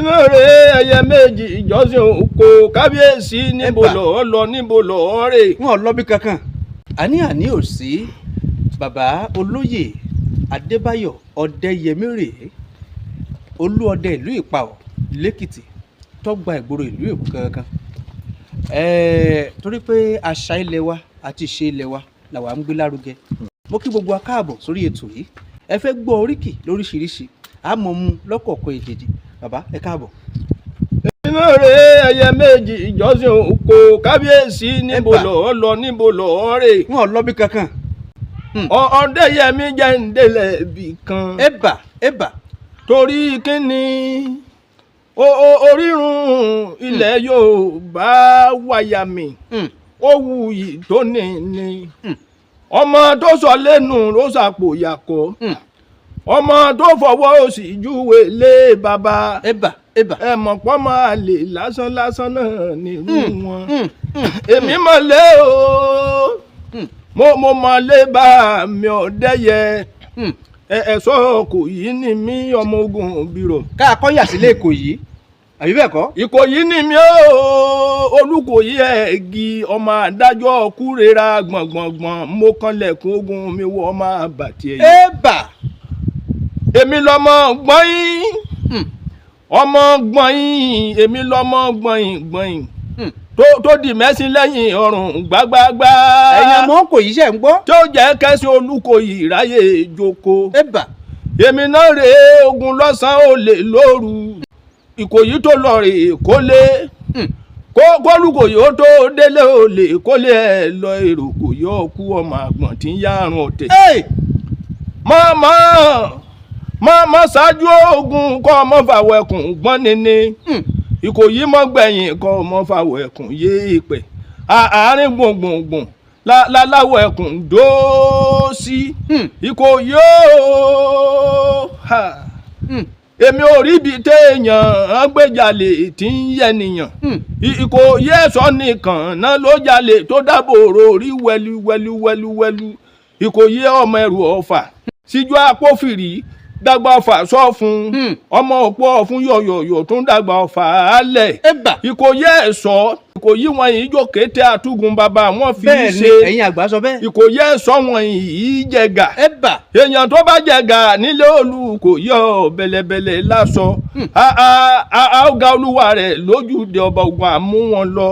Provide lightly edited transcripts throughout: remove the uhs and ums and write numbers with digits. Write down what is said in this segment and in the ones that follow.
iná rẹ̀ ẹyẹ méjì ìjọsìn òkò kábíyèsí níbo lọ́ọ́ lọ níbo lọ́ọ́ rè. wọn ò lọ́bí kankan àní ò sí bàbá olóyè adébáyọ̀ ọdẹ́yẹmí rèé olú ọdẹ ìlú ìpàọ̀ lẹ́kìtì tó gba ìgboro ìlú èkó kankan torí pé àṣà ilẹ̀ wa àti ìṣe ilẹ̀ wa làwa ń gbé lárugẹ mo kí gbogbo wa káàbọ̀ sórí ètò yìí ẹ fẹ́ gbọ́ oríkì lóríṣiríṣi àmọ́ mu lọ́kọ̀ọ̀kan èjèèjì bàbá ẹ káàbọ̀. iná rẹ̀ ẹyẹ méjì ìjọsìn òkò kábíyèsí níbo lọ́ọ́ lọ níbo lọ́ọ́ rè. wọn ò lọ́bí kankan. ọdẹ́yẹmí jẹ́ ń délẹ̀ ibì kan. ẹ̀bà. torí kíni orírun ilẹ̀ Yorùbá wáyàmì ó wuyì tó ní ọmọ tó sọ lẹ́nu ló sàpò yàkọ́ ọmọ tó fọwọ́ òsì júwe lé bàbá ẹ mọ̀ pọ́ máa lè lásán náà nírú wọn èmi mọ̀ lé o mo mọ̀ lé bá mi ọ̀dẹ́yẹ ẹ̀ṣọ́ kò yí ni mí ọmọ ogun bírò. ká kọ́yà sílé Ìkòyí àbí bẹ́ẹ̀ kọ́. Ìkòyí ni mí ó Olúkòyí ẹ̀gì ọmọ adájọ́ kúrera gbọ̀ngbọ̀ngbọ̀n mo kanlẹ̀kùn ogun mi wọ ọmọ àbàtì ẹ̀yìn. ẹ̀bà. èmi lọmọ gbọ̀nyìn ọmọ gbọ̀nyìn èmi lọmọ gbọ̀nyìn tó di mẹ́sìn lẹ́yìn ọrùn gbágbágbá. ẹ̀yin ọmọ Ìkòyí ṣe ń gbọ́. tó jẹ́ kẹ́sì Olúkòyí ráyè jókòó. ẹ̀bà. èmi náà rèé ogun lọ́sàn-án olè lóru Ìkòyí tó lọ rè kólé kólúkòyí ó tó délé olè kólé ẹ lọ èrò kò yọ ọkú ọmọ àgbọ̀n tí ń yárun ọ̀tẹ̀. mọ́ ṣáájú ogun kọ́ ọmọ fàwọ̀ ẹkùn gbọ́n nínú Ìkòyí mọ́ gbẹ̀yìn kọ́ ọmọ fàwọ̀ ẹkùn yé ìpẹ́ àárín gbùngbùngbùn láláwọ̀ ẹkùn dóòsí Ìkòyí ó èmi ò rí ibi téèyàn gbéjalè tí ń yẹnìyàn Ìkòyí ẹ̀ṣọ́ nìkan náà ló jalè tó dábòrò rí wẹlu Ìkòyí ọmọ ẹrù ọ̀fà síjú àpòfìrí dàgbà ọ̀fà sọ fún ọmọ òpó ọ̀fun yọ̀yọ̀yọ̀ tó ń dàgbà ọ̀fà álẹ̀ Ìkòyí ẹ̀ṣọ́ Ìkòyí wọn yìí jó kété àtúgùn bàbá wọn fi í ṣe ẹ̀yin àgbà sọ bẹ́ẹ̀. Ìkòyí ẹ̀ṣọ́ wọn yìí jẹgà èèyàn tó bá jẹgà nílé Olúkòyí bẹ̀lẹ̀bẹ̀lẹ̀ lásọ àga olúwa rẹ̀ lójúde ọba ogun àmú wọn lọ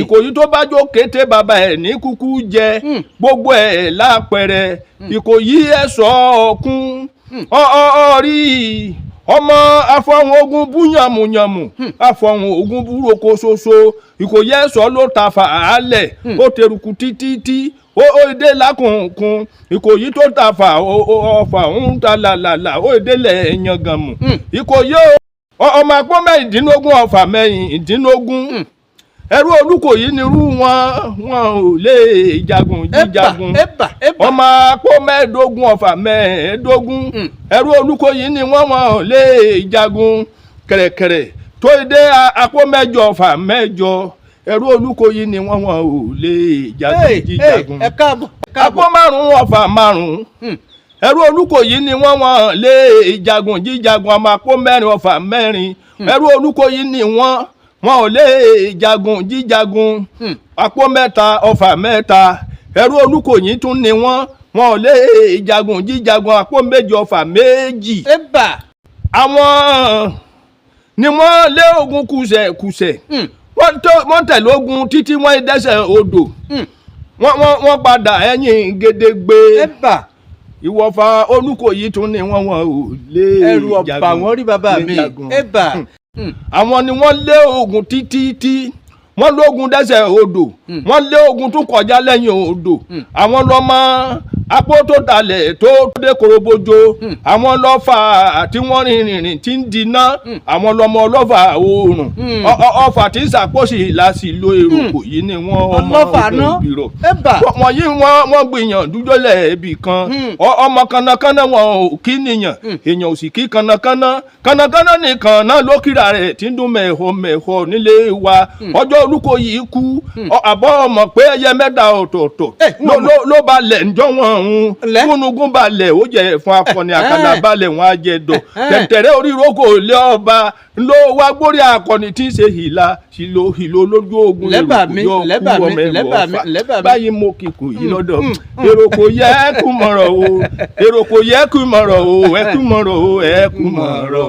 Ìkòyí tó bá jó kété bàbá ẹ̀ ní kúkú jẹ gbogbo ẹ̀ lápẹ̀rẹ̀ Ìkòyí ẹ̀ṣọ́ ọ̀kún ọ̀rí ọmọ afọ̀hún ogun bú yàmùyàmù afọ̀hún ogun búroko ṣoṣo Ìkòyí ẹ̀ṣọ́ ló ta fàálẹ̀ ó teruku títí ó dé lákùnkùn Ìkòyí tó ta fà ọ̀fà ń ta làlàlà ó délẹ̀ yangànmù Ìkòyí ọmọ àpò mẹ́rìndínlógún ọ̀fà mẹ́rìndínlógún ẹrú Olúkòyí nírú wọn ò lè jagun jíjagun ọmọ àpò mẹ́ẹ̀ẹ́dógún ọ̀fà mẹ́ẹ̀ẹ́dógún ẹrú Olúkòyí ni wọn ò lè jagun kẹ̀rẹ̀kẹ̀rẹ̀ tó dé àpò mẹ́jọ ọ̀fà mẹ́jọ ẹrú Olúkòyí ni wọn ò lè jagun jíjagun àpò márùn ọ̀fà márùn ẹrú Olúkòyí ni wọn lè jagun jíjagun ọmọ àpò mẹ́rin ọ̀fà mẹ́rin ẹrú Olúkòyí ni wọn ò lè jagun jíjagun àpò mẹ́ta ọ̀fà mẹ́ta ẹrú Olúkòyí tún ni wọn ò lè jagun jíjagun àpò méjì ọ̀fà méjì. àwọn ni wọ́n lé ogun kùsẹ̀kùsẹ̀ wọ́n tẹ̀lé ogun títí wọ́n dẹ́sẹ̀ odò wọ́n padà ẹ̀yìn gédégbé ìwọ̀fà Olúkòyí tún ni wọ́n ò lè jagun ẹrù ọ̀bà wọn rí bàbá mi àwọn ni wọ́n lé ogun títí wọ́n lógun dẹ́sẹ̀ odò wọ́n lé ogun tún kọjá lẹ́yìn odò àwọn lọ́mọ apó tó dalẹ̀ tó dé korobojo àwọn lọ́fà tí wọ́n rìnrìn tí ń dínà àwọn lọ́mọ ọlọ́fà oòrùn ọfà tí ń ṣàpòsì láti lo èrò kò yí ni wọ́n ọmọ ogun bírò wọ́n yí wọ́n gbìyànjú jọlẹ̀ ibì kan ọmọ kànnàkànnà wọn ò kí nìyàn èèyàn ò sì kí kànnàkànnà nìkan náà ló kíra rẹ̀ tí ń dún mẹ́họ nílé wa ọjọ́ Olúkòyí kú àbọ̀ ọmọ pé ẹyẹ mẹ́ta ọ̀tọ̀ọ̀tọ̀ ló balẹ̀ ǹjọ́ wọn ọ̀hún gúnugún balẹ̀ ó jẹ́ fún akọni àkàlà balẹ̀ wọn á jẹ dọ̀ tẹ̀tẹ̀rẹ́ orírókò lé ọba ló wá gbórí akọni tí ń ṣe hìlà hìlò lójú ogun lẹ́rù báyìí mo kíkù yìí lọ́dọ̀ èrò kò yẹ kú mọ̀rọ̀ o èrò kò yẹ kú mọ̀rọ̀ o ẹ kú mọ̀rọ̀ o ẹ kú mọ̀rọ̀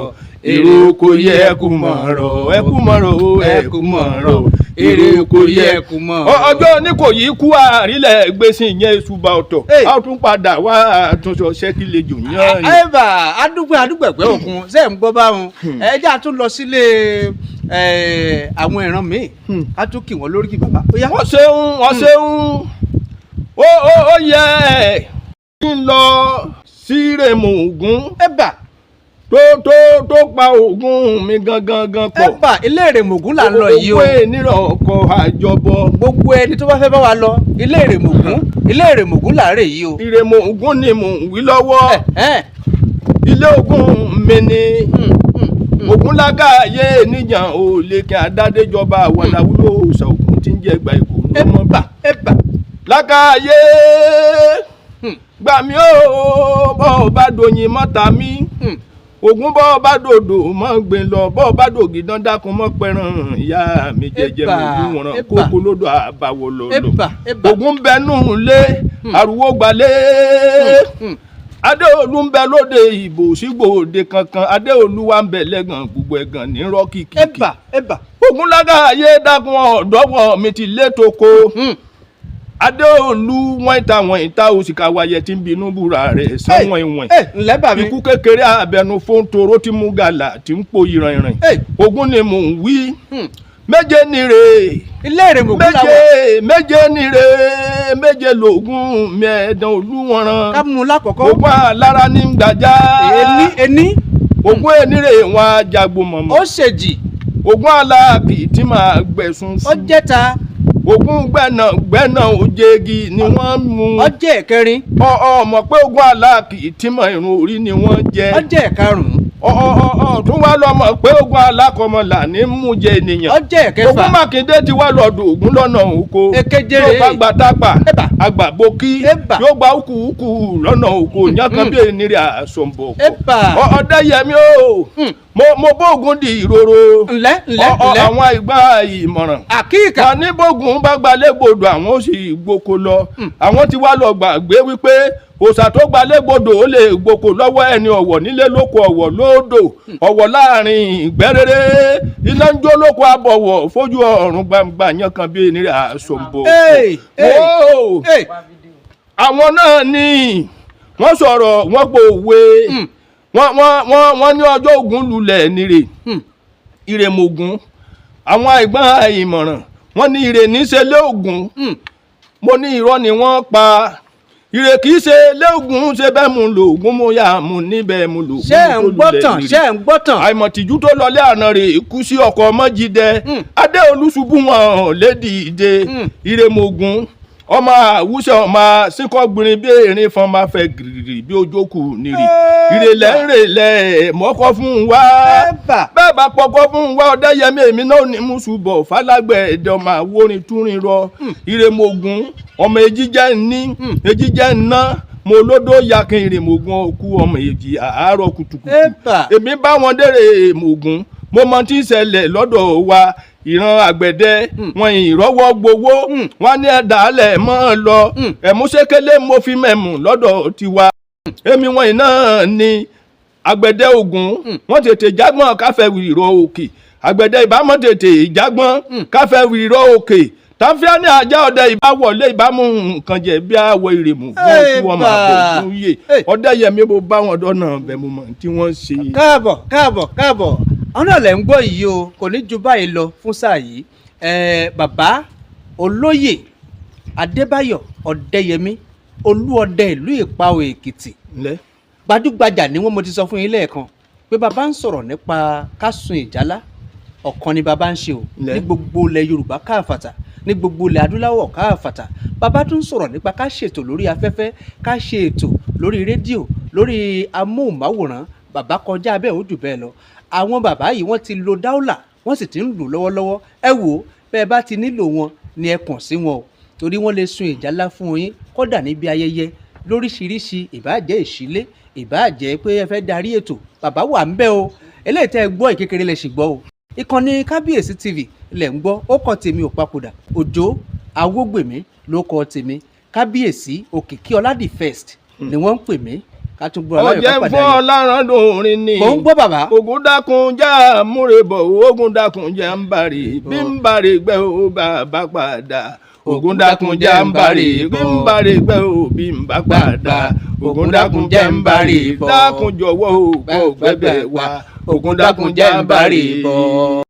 èrò kò yẹ kú mọ̀rọ̀ ẹ kú mọ̀rọ̀ o ẹ kú mọ̀rọ̀ èrè kò yẹ kú mọ̀. ọjọ́ ní kò yí kú àrílẹ̀ gbèsè yẹn ìṣùbà ọ̀tọ̀ a tún padà wá àtúnṣe ṣẹ́kì lè jò yán. ẹ̀bà adúgbẹ̀gbẹ̀ òkun ṣe ń gbọ́ báwọn ẹjẹ́ a tún lọ sílé àwọn ìran míì a tún kì wọ́n lórí kí bàbá. wọ́n ṣeun ó yẹ kí n lọ sí Rèmọ Ògún. ẹ̀bà tó pa Ògún mi gangan pọ̀. ẹ̀bà ilé Rèmọ Ògún là ń lọ yìí o. owó ìnírọ̀ ọkọ̀ àjọbọ. gbogbo ẹni tó bá fẹ́ bá wa lọ ilé Rèmọ Ògún là ń rè yìí o. Rèmọ Ògún ni mò ń wí lọ́wọ́. ilé Ògún mi ni Ògúnlágàyé níjàn ò lè kí adádéjọba àwàdàwúlò òòṣà Ògún tí ń jẹ́ ẹgbà ìkó lọ́mọ bà. Lágàyé gbà mí ó bọ́ bá dòyìn mọ́ta mi. Ògún bọ́ bá dòdò mọ́ gbé lọ bọ́ bá dògì dandákun mọ́ pẹ̀ràn ìyá mi jẹjẹ mọ́ wúran kókó lódò àbáwọ̀ lọ́lọ́. Ògún bẹnu lé àrùwó gbalẹ̀. Adéolú ń bẹ lóde ìbò sígbòde kankan Adéolú wa ń bẹ lẹ́gàn gbogbo ẹ̀gàn ní rọ́kìkì. Ògúnlágàyé dákun ọ̀dọ́wọ̀ mi ti létoko. Adéolú wọ́n ìta òsìkà wáyé tí ń binú búra rẹ̀ sáwọn ìwọ̀n. Ikú kékeré abẹnu fún toró tí mú gàlà tí ń po ìrìnrìn. Ògún ni mò ń wí. Méje nire ilé Rèmọ Ògún làwọn. méje nire méje lògùn mẹ́ẹ̀dán olúwọ̀ràn. ká mú un lákọ̀ọ́kọ́. Ògún alára ní gbàjá. ení. Ògún enire wọn ajagbo mọ̀mọ́. ó ṣèjì. Ògún aláàbì tí màá gbẹ̀sùn fún. ó jẹ́ta. Ògún gbẹ̀nà òjèègì ni wọ́n mú. ó jẹ́ ẹ̀kẹrin. ọmọ pé Ògún aláàkì tí mọ̀ irun orí ni wọ́n jẹ́. ó jẹ́ ẹ̀karùn-ún. tún wá lọ́mọ pé Ògún alákọ̀ọ́mọlà ní mú jẹ ènìyàn. ó jẹ́ ẹ̀kẹfà. Ògún Mákindé ti wá lọ́dọ̀ Ògún lọ́nà oko. èkeje rèé. yóò bá gba tápà àgbà bókí yóò gba ukù lọ́nà oko yànkan bí ènìyàn àsọ̀nbọ̀. Ọ̀dẹ́yẹmí o mo bóògùn di ìrorò. ǹlẹ́ àwọn ìgbà ìmọ̀ràn. àkíkà. wà ní bóògùn bá gbalẹ̀ gbòdò àwọn ó sì gboko lọ. àwọn ti wá lọ gbàgbé wípé òòṣà tó gbalẹ̀ gbòdò ó lè gboko lọ́wọ́ ẹni ọ̀wọ̀ nílé lóko ọ̀wọ̀ lódò ọ̀wọ̀ láàrin ìgbẹ́rẹ́rẹ́ iná ń jó lóko abọ̀wọ̀ fojú ọ̀run gbangba yẹn kan bí ènìyàn àsọ̀nbọ̀. àwọn náà ni wọ́n sọ̀rọ̀ wọ́n pòwe. wọ́n ní ọjọ́ Ògún lulẹ̀ nire Rèmọ Ògún àwọn àìgbọ́n ìmọ̀ràn wọ́n ní ire níṣẹ́ lé Ògún mo ní irọ́ ni wọ́n pa ire kì í ṣe lé Ògún ṣe bẹ́ẹ̀ mu lò Ògún mo yà mú níbẹ̀ mu lò. ṣé ẹ̀ ń gbọ́ tàn àìmọ̀tìjú tó lọlé àná rè kú sí ọkọ̀ Mọ́jídé Adéolú ṣubú wọn lédìíde Rèmọ Ògún ọmọ àwùsẹ ọmọ sínkọgbìnrin bí erin fọn máa fẹ́ gìrìrì bí ojókù nírì ìrèlẹ ńrèlẹ mọkọ fún wa bẹ́ẹ̀ bá pọkọ fún wa Ọdẹ́yẹmí èmi náà ní mùsùlùbọ Fálágbẹ ẹdẹ ọmọ àwòrán túrin rọ Rèmọ Ògún ọmọ èjìjẹ ńná mo lódó yakin Rèmọ Ògún òkú ọmọ èjì àárọ̀ kùtùkùtù èmi bá wọn dèrè Rèmọ Ògún mo mọ tí ń ṣẹlẹ̀ lọ́dọ̀ wa ìran àgbẹ̀dẹ wọn ìrọ́wọ́ gbowó wọn ní ẹ̀dá alẹ̀ mọ́ lọ ẹ̀múṣẹ́kẹ́lé mo fi mẹ̀mù lọ́dọ̀ tiwa èmi wọn iná ni àgbẹ̀dẹ Ògún wọn tètè jágbọ́n káfẹ́ wìrọ̀ òkè àgbẹ̀dẹ ìbámọ́ tètè jágbọ́n káfẹ́ wìrọ̀ òkè táfíà ní ajá ọdẹ ìbá wọlé ìbámu nǹkan jẹ bí àwọ ìrèmù fún ojú wọn máa bọ̀ fún yé Ọdẹ́yẹmí mo bá wọn dọ́nà bẹ̀mú mọ̀ tí wọ́n ṣe. káàbọ̀ àwọn náà lẹ̀ ń gbọ́ yìí o kò ní ju báyìí lọ fún sáà yìí bàbá olóyè Adébáyọ̀ Ọdẹ́yẹmí Olúọdẹ ìlú Ìpawọ̀ Èkìtì gbajúgbajà ni wọ́n mo ti sọ fún yín lẹ́ẹ̀kan pé bàbá ń sọ̀rọ̀ nípa kásùn ìjálá ọ̀kan ni bàbá ń ṣe o ní gbogbo ilẹ̀ Yorùbá káàfàtà ní gbogbo ilẹ̀ adúláwọ̀ káàfàtà bàbá tún sọ̀rọ̀ nípa ká ṣètò lórí afẹ́fẹ́ ká ṣe ètò lórí rédíò lórí amóhùnmáwòrán bàbá kọjá bẹ́ẹ̀ ó jù bẹ́ẹ̀ lọ àwọn bàbá yìí wọ́n ti lo dáúlà wọ́n sì ti ń lò lọ́wọ́lọ́wọ́ ẹ wò bẹ́ẹ̀ bá ti nílò wọn ni ẹ kàn sí wọn o torí wọ́n lè sun ìjálá fún yín kódà níbi ayẹyẹ lóríṣiríṣi ìbáàjẹ́ ìṣílé ìbáàjẹ́ pé ẹ fẹ́ darí ètò bàbá wà ń bẹ̀ o eléyìí tẹ́ ẹ gbọ́ ìkékeré lẹ sì gbọ́ o ìkànnì Kábíyèsí TV lẹ̀ ń gbọ́ ó kọ́ tèmi ò papòdà Òjó Awógbèmí ló kọ́ tèmi Kábíyèsí Òkìkí Ọládì first ni wọ́n ń pè mí ká tún gbọ́ ọlọ́yọ̀ ká padà ọjẹ́ fún ọláràn lórin ni mò ń gbọ́ bàbá. ogun dákun já múrebọ̀ ogun dákun já ń bari bí ń bari gbẹ́ o bàbá padà ogun dákun já ń bari bí ń bari gbẹ́ o bí ń bá padà ogun dákun já ń bari dákun jọ̀wọ́ o kò gbẹ́bẹ̀ wá ogun dákun já ń bari bọ̀.